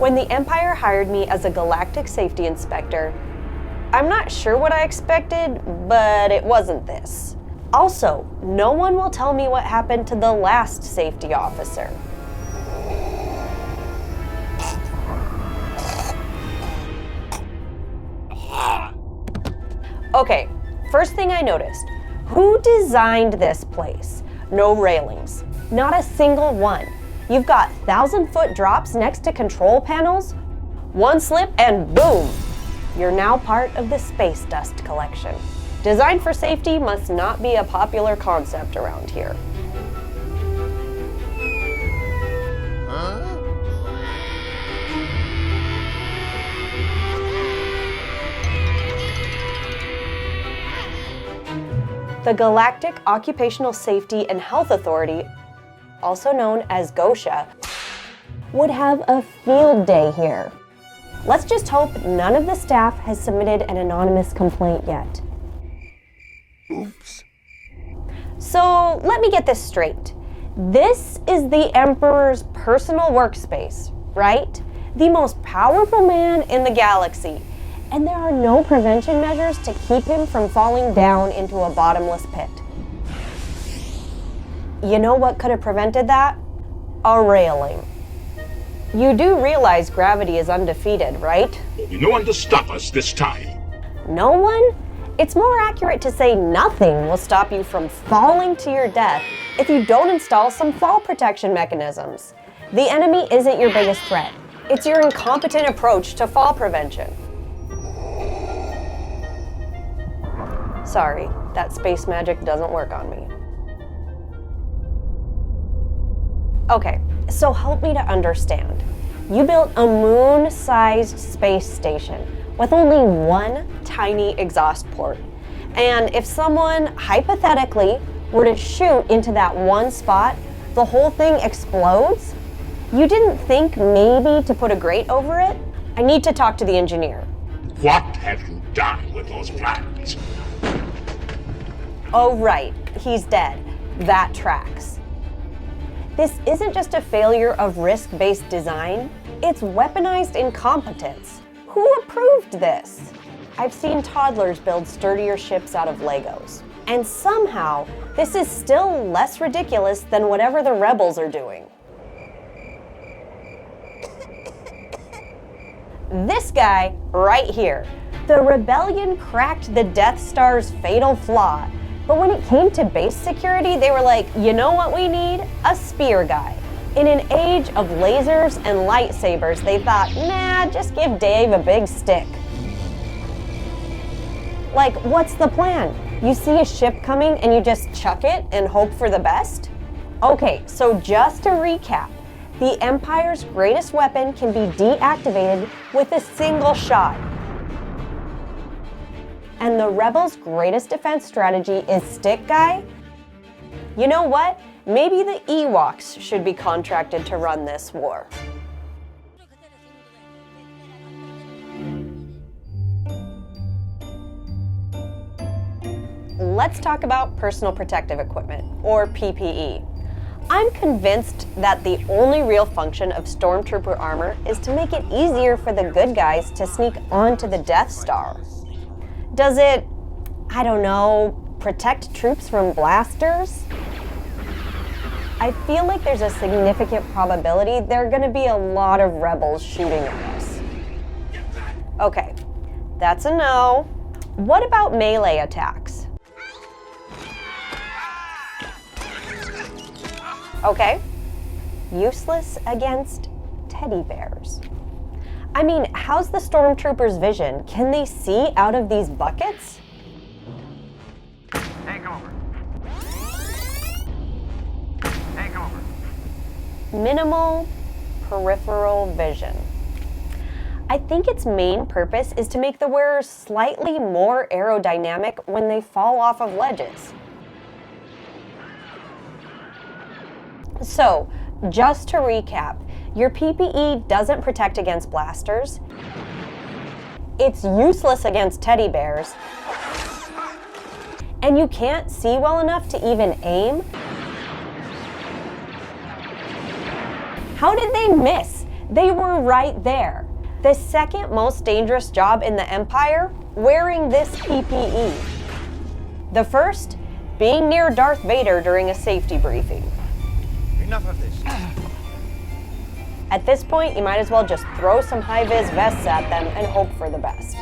When the Empire hired me as a Galactic Safety Inspector, I'm not sure what I expected, but it wasn't this. Also, no one will tell me what happened to the last safety officer. Okay, first thing I noticed, who designed this place? No railings, not a single one. You've got 1,000-foot drops next to control panels. One slip and boom, you're now part of the space dust collection. Design for safety must not be a popular concept around here. The Galactic Occupational Safety and Health Authority, also known as GOSHA, would have a field day here. Let's just hope none of the staff has submitted an anonymous complaint yet. Oops. So let me get this straight. This is the Emperor's personal workspace, right? The most powerful man in the galaxy. And there are no prevention measures to keep him from falling down into a bottomless pit. You know what could have prevented that? A railing. You do realize gravity is undefeated, right? There'll be no one to stop us this time. No one? It's more accurate to say nothing will stop you from falling to your death if you don't install some fall protection mechanisms. The enemy isn't your biggest threat. It's your incompetent approach to fall prevention. Sorry, that space magic doesn't work on me. Okay, so help me to understand. You built a moon-sized space station with only one tiny exhaust port. And if someone, hypothetically, were to shoot into that one spot, the whole thing explodes? You didn't think maybe to put a grate over it? I need to talk to the engineer. What have you done with those plans? Oh right, he's dead. That tracks. This isn't just a failure of risk-based design, it's weaponized incompetence. Who approved this? I've seen toddlers build sturdier ships out of Legos. And somehow, this is still less ridiculous than whatever the rebels are doing. This guy right here. The rebellion cracked the Death Star's fatal flaw. But when it came to base security, they were like, you know what we need? A spear guy. In an age of lasers and lightsabers, they thought, nah, just give Dave a big stick. Like, what's the plan? You see a ship coming and you just chuck it and hope for the best? Okay, so just to recap, the Empire's greatest weapon can be deactivated with a single shot. And the Rebels' greatest defense strategy is stick guy? You know what? Maybe the Ewoks should be contracted to run this war. Let's talk about personal protective equipment, or PPE. I'm convinced that the only real function of Stormtrooper armor is to make it easier for the good guys to sneak onto the Death Star. Does it, I don't know, protect troops from blasters? I feel like there's a significant probability there are going to be a lot of rebels shooting at us. Okay, that's a no. What about melee attacks? Okay, useless against teddy bears. I mean, how's the Stormtroopers' vision? Can they see out of these buckets? Take over. Take over. Minimal peripheral vision. I think its main purpose is to make the wearers slightly more aerodynamic when they fall off of ledges. So, just to recap, your PPE doesn't protect against blasters, it's useless against teddy bears, and you can't see well enough to even aim? How did they miss? They were right there. The second most dangerous job in the Empire, wearing this PPE. The first, being near Darth Vader during a safety briefing. Enough of this. At this point, you might as well just throw some high-vis vests at them and hope for the best.